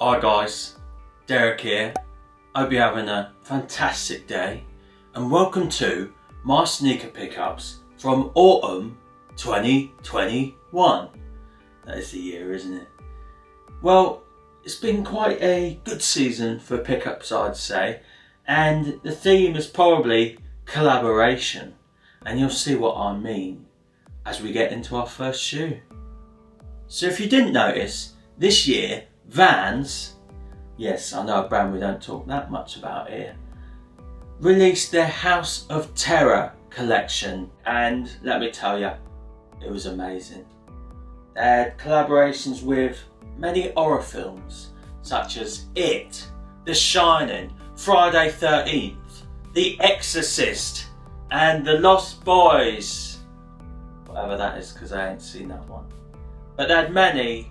Hi guys, Derek here. Hope you're having a fantastic day and welcome to my sneaker pickups from autumn 2021. That is the year, isn't it? Well, it's been quite a good season for pickups, I'd say, and the theme is probably collaboration, and you'll see what I mean as we get into our first shoe. So if you didn't notice, this year Vans, yes, I know a brand we don't talk that much about here, released their House of Terror collection, and let me tell you, it was amazing. They had collaborations with many horror films such as It, The Shining, Friday 13th, The Exorcist and The Lost Boys, whatever that is because I ain't seen that one. But they had many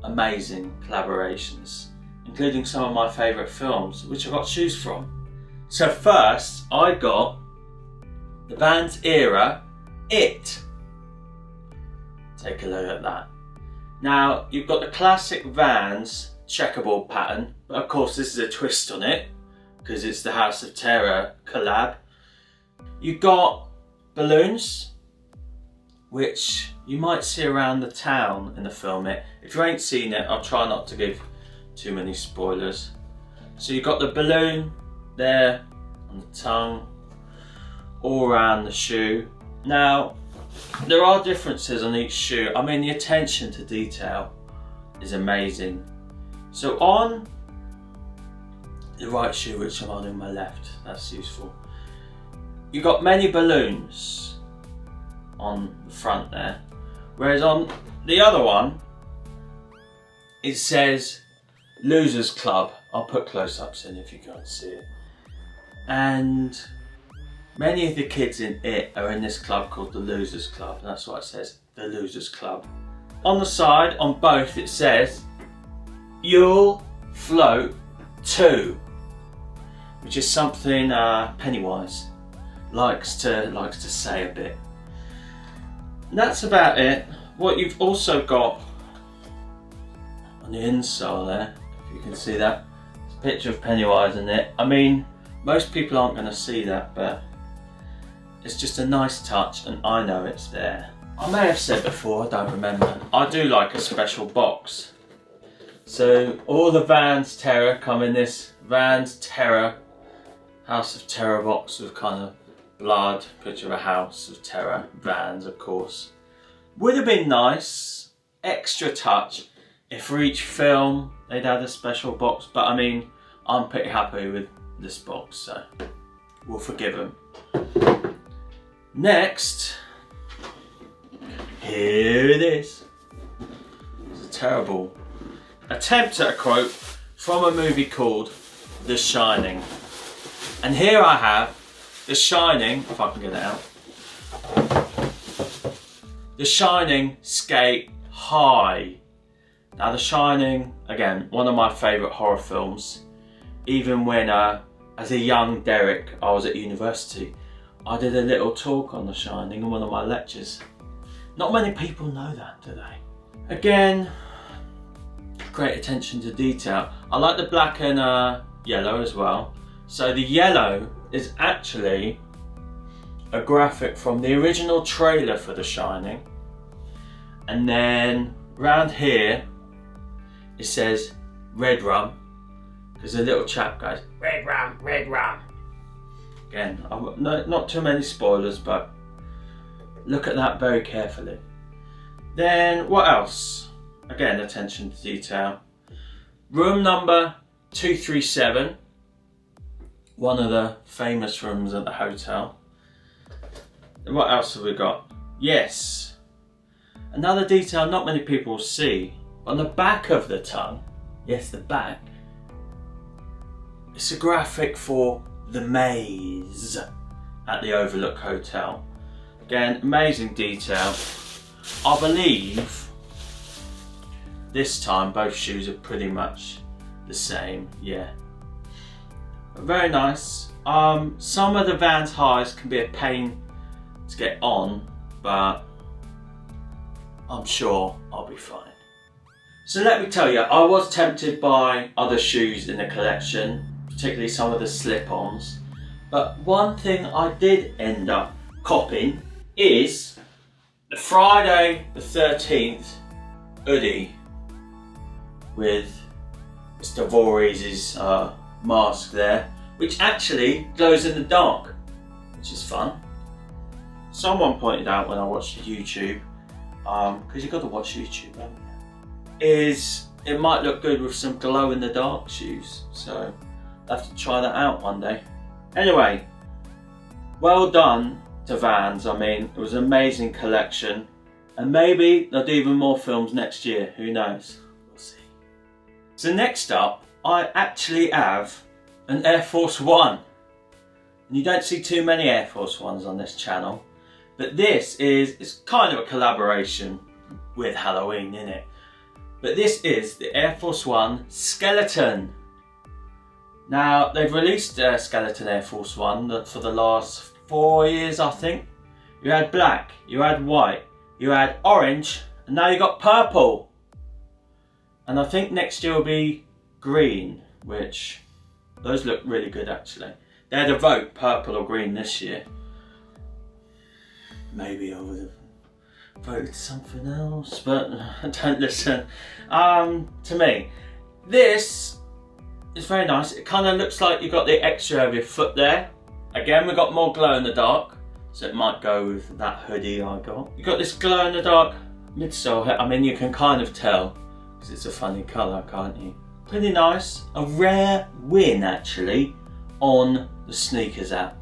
amazing collaborations, including some of my favourite films which I got shoes from. So first I got the Vans era It. Take a look at that. Now you've got the classic Vans checkerboard pattern, but of course this is a twist on it because it's the House of Terror collab. You've got balloons, which you might see around the town in the film. If you ain't seen it, I'll try not to give too many spoilers. So you've got the balloon there on the tongue, all around the shoe. Now, there are differences on each shoe. I mean, the attention to detail is amazing. So on the right shoe, which I'm on in my left, that's useful. You've got many balloons on the front there, whereas on the other one it says Losers Club. I'll put close-ups in if you can't see it. And many of the kids in it are in this club called the Losers Club. That's what it says, the Losers Club. On the side, on both, it says You'll Float Too, which is something Pennywise likes to say a bit. And that's about it. What you've also got on the insole there, if you can see that, it's a picture of Pennywise in it. I mean, most people aren't going to see that, but it's just a nice touch and I know it's there. I may have said before, I don't remember, I do like a special box. So all the Vans Terror come in this Vans Terror House of Terror box with kind of blood, picture of a House of Terror, Vans of course. Would have been nice, extra touch, if for each film they'd had a special box, but I mean, I'm pretty happy with this box, so we'll forgive them. Next, here it is. It's a terrible attempt at a quote from a movie called The Shining. And here I have The Shining, if I can get it out. The Shining Skate High. Now The Shining, again, one of my favourite horror films. Even when, as a young Derek, I was at university, I did a little talk on The Shining in one of my lectures. Not many people know that, do they? Again, great attention to detail. I like the black and yellow as well. So the yellow is actually a graphic from the original trailer for The Shining. And then round here it says red rum, because the little chap goes, red rum, red rum. Again, not too many spoilers, but look at that very carefully. Then what else? Again, attention to detail. Room number 237. One of the famous rooms at the hotel. And what else have we got? Yes, another detail not many people see. On the back of the tongue, yes, the back, it's a graphic for the maze at the Overlook Hotel. Again, amazing detail. I believe this time both shoes are pretty much the same, yeah. Very nice. Some of the Vans highs can be a pain to get on, but I'm sure I'll be fine. So let me tell you, I was tempted by other shoes in the collection, particularly some of the slip-ons. But one thing I did end up copying is the Friday the 13th hoodie with Mr. Voorhees' mask there, which actually glows in the dark, which is fun. Someone pointed out when I watched YouTube, because you've got to watch YouTube, haven't you, is it might look good with some glow in the dark shoes, so I'll have to try that out one day. Anyway, well done to Vans. I mean, it was an amazing collection, and maybe they'll do even more films next year, who knows, we'll see. So next up, I actually have an Air Force One. And you don't see too many Air Force Ones on this channel, but this is kind of a collaboration with Halloween, isn't it? But this is the Air Force One Skeleton. Now, they've released Skeleton Air Force One for the last 4 years, I think. You had black, you had white, you had orange, and now you got purple. And I think next year will be green, which those look really good actually. They had a vote, purple or green this year. Maybe I would have voted something else, but don't listen. To me, this is very nice. It kind of looks like you've got the extra of your foot there. Again, we've got more glow in the dark, so it might go with that hoodie I got. You've got this glow in the dark midsole. I mean, you can kind of tell because it's a funny colour, can't you? Pretty nice. A rare win actually on the sneakers app.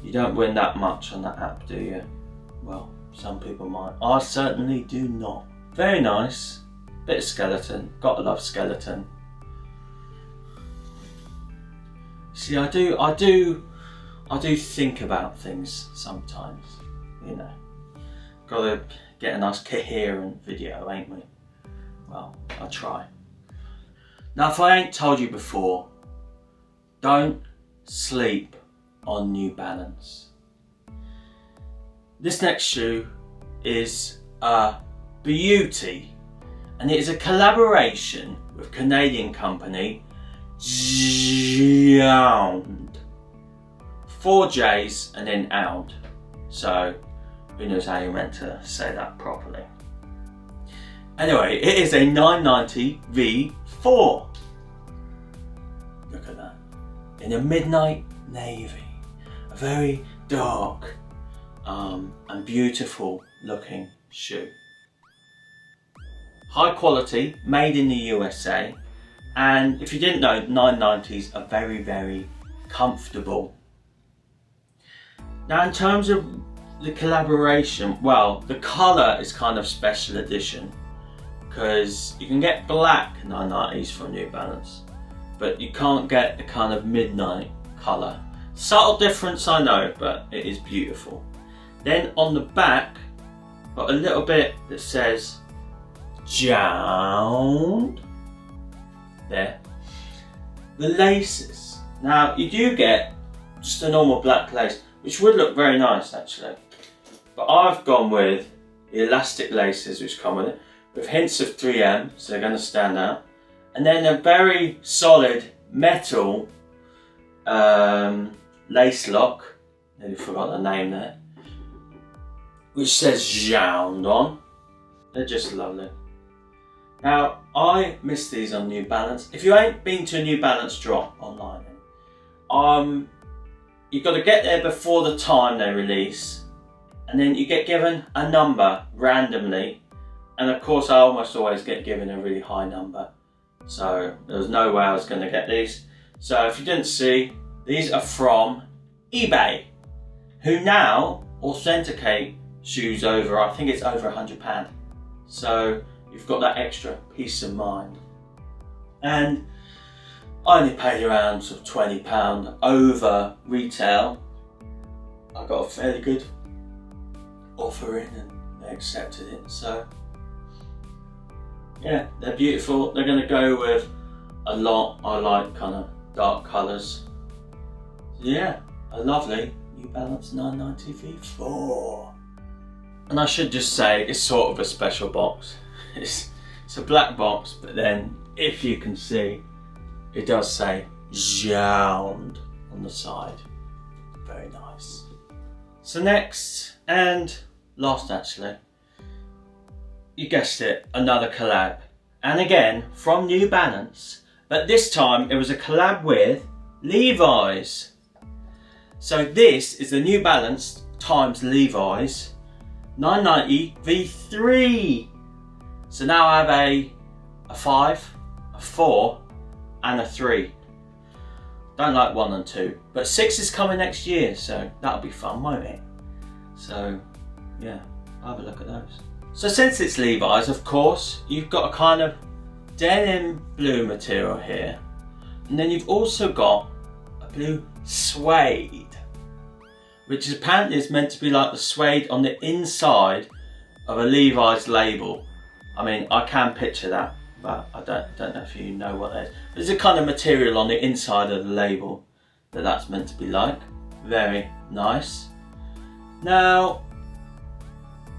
You don't win that much on that app, do you? Well, some people might. I certainly do not. Very nice. Bit of skeleton. Gotta love skeleton. See, I do think about things sometimes, you know. Gotta get a nice coherent video, ain't we? Well, I try. Now, if I ain't told you before, don't sleep on New Balance. This next shoe is a beauty, and it is a collaboration with Canadian company JJJJound. 4 J's and then ound. So who knows how you're meant to say that properly. Anyway, it is a 990 V4. Look at that. In a midnight navy. A very dark and beautiful looking shoe. High quality, made in the USA. And if you didn't know, 990s are very, very comfortable. Now in terms of the collaboration, well, the colour is kind of special edition because you can get black 990s from New Balance, but you can't get the kind of midnight colour. Subtle difference, I know, but it is beautiful. Then on the back, got a little bit that says JJJJound. There. The laces. Now you do get just a normal black lace, which would look very nice actually. But I've gone with the elastic laces which come with it, with hints of 3M, so they're going to stand out. And then a very solid metal lace lock, nearly forgot the name there, which says JJJJound on. They're just lovely. Now, I miss these on New Balance. If you ain't been to a New Balance drop online, you've got to get there before the time they release, and then you get given a number randomly, and of course I almost always get given a really high number, so there was no way I was going to get these. So if you didn't see, these are from eBay, who now authenticate shoes over, I think it's over £100. So you've got that extra peace of mind. And I only paid around sort of £20 over retail. I got a fairly good offer in and they accepted it. So yeah, they're beautiful. They're going to go with a lot. I like kind of dark colours. So yeah, a lovely New Balance 990 V4. And I should just say, it's sort of a special box. It's It's a black box, but then if you can see, it does say JJJJound on the side. Very nice. So next and last actually, you guessed it, another collab. And again, from New Balance, but this time it was a collab with Levi's. So this is the New Balance times Levi's 990 V3. So now I have a 5, a 4 and a 3. Don't like 1 and 2, but 6 is coming next year, so that'll be fun, won't it? So yeah, I'll have a look at those. So since it's Levi's, of course, you've got a kind of denim blue material here, and then you've also got a blue suede, which is apparently is meant to be like the suede on the inside of a Levi's label. I mean, I can picture that, but I don't know if you know what that is. There's a kind of material on the inside of the label that's meant to be like. Very nice. Now,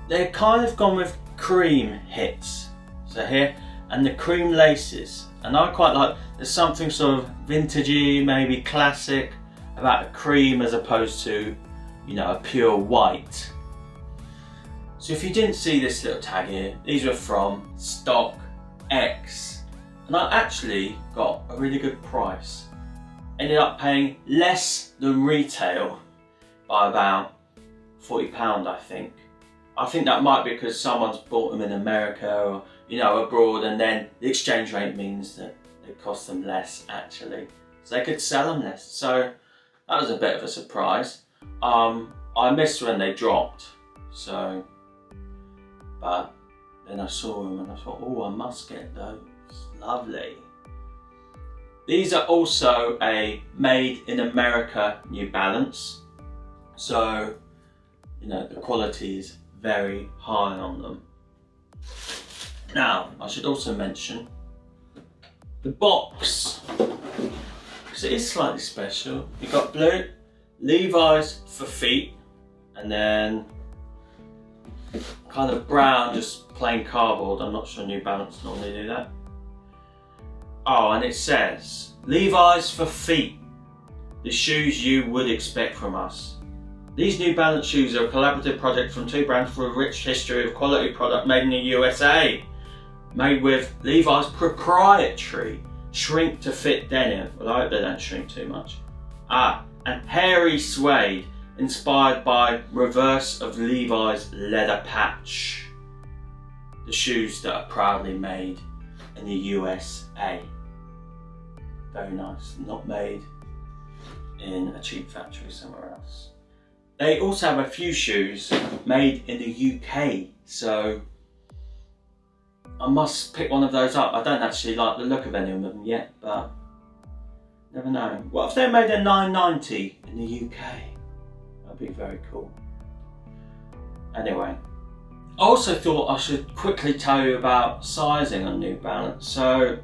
they've kind of gone with cream hits. So here, and the cream laces. And I quite like, there's something sort of vintagey, maybe classic, about a cream as opposed to, you know, a pure white. So if you didn't see this little tag here, these were from StockX. And I actually got a really good price. Ended up paying less than retail by about £40, I think. I think that might be because someone's bought them in America or, you know, abroad, and then the exchange rate means that it costs them less actually. So they could sell them less. So that was a bit of a surprise. I missed when they dropped. So, but then I saw them and I thought, oh, I must get those. Lovely. These are also a made in America New Balance. So, you know, the quality is very high on them. Now, I should also mention the box, because it is slightly special. You've got blue, Levi's for feet, and then kind of brown, just plain cardboard. I'm not sure New Balance normally do that. Oh, and it says, Levi's for feet, the shoes you would expect from us. These New Balance shoes are a collaborative project from two brands for a rich history of quality product made in the USA. Made with Levi's proprietary shrink to fit denim. Well, I hope they don't shrink too much. And hairy suede inspired by reverse of Levi's leather patch. The shoes that are proudly made in the USA. Very nice, not made in a cheap factory somewhere else. They also have a few shoes made in the UK, so I must pick one of those up. I don't actually like the look of any of them yet, but never know. What if they're made at $9.90 in the UK? That'd be very cool. Anyway, I also thought I should quickly tell you about sizing on New Balance. So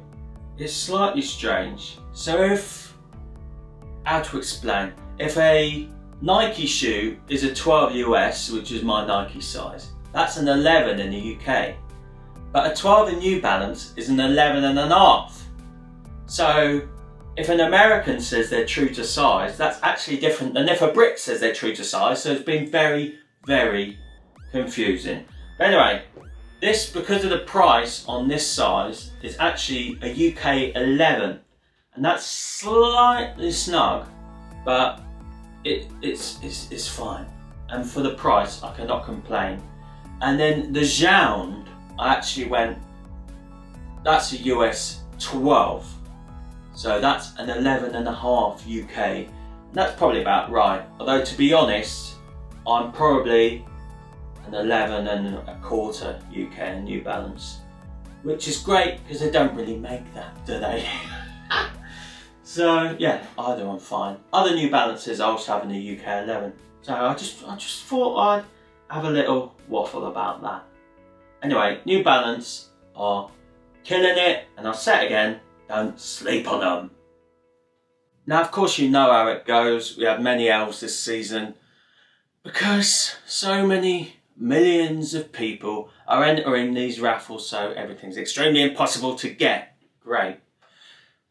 it's slightly strange. So how to explain? If a Nike shoe is a 12 US, which is my Nike size, that's an 11 in the UK. But a 12 in New Balance is an 11 and a half. So if an American says they're true to size, that's actually different than if a Brit says they're true to size. So it's been very, very confusing. But anyway, this, because of the price on this size, is actually a UK 11. And that's slightly snug, but it's fine. And for the price, I cannot complain. And then the JJJJound, I actually went, that's a US 12. So that's an 11 and a half UK. And that's probably about right. Although to be honest, I'm probably an 11 and a quarter UK in New Balance. Which is great because they don't really make that, do they? So yeah, either I'm fine. Other New Balances I also have in the UK 11. So I just thought I'd have a little waffle about that. Anyway, New Balance are killing it, and I'll say it again, don't sleep on them. Now of course you know how it goes. We have many elves this season because so many millions of people are entering these raffles, so everything's extremely impossible to get. Great.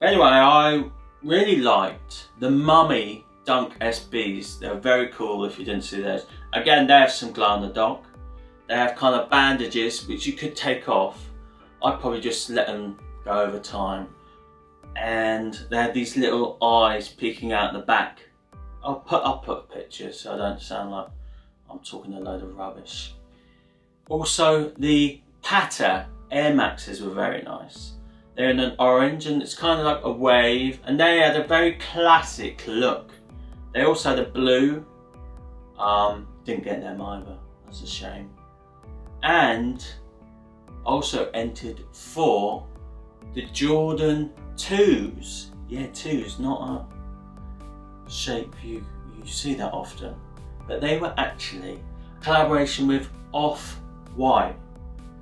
Anyway, I really liked the Mummy Dunk SBs. They're very cool if you didn't see those. Again, they have some glow in the dark. They have kind of bandages which you could take off. I'd probably just let them go over time. And they had these little eyes peeking out the back. I'll put a picture so I don't sound like I'm talking a load of rubbish. Also, the Patta Air Maxes were very nice. They're in an orange and it's kind of like a wave, and they had a very classic look. They also had a blue. Didn't get them either, that's a shame. And also entered for the Jordan 2s. Yeah, 2s, not a shape you see that often. But they were actually a collaboration with Off-White.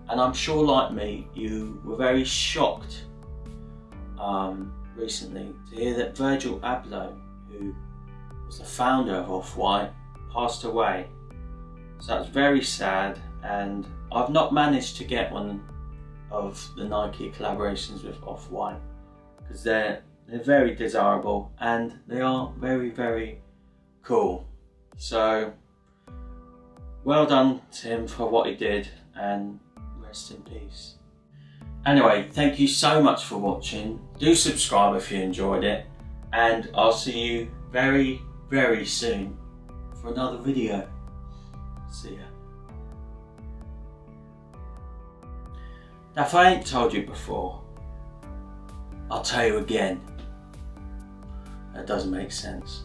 And I'm sure, like me, you were very shocked recently to hear that Virgil Abloh, who was the founder of Off-White, passed away. So that's very sad, and I've not managed to get one of the Nike collaborations with Off-White because they're very desirable and they are very, very cool. So well done to him for what he did, and rest in peace. Anyway, thank you so much for watching. Do subscribe if you enjoyed it, and I'll see you very, very soon for another video. See ya. Now, if I ain't told you before, I'll tell you again. That doesn't make sense.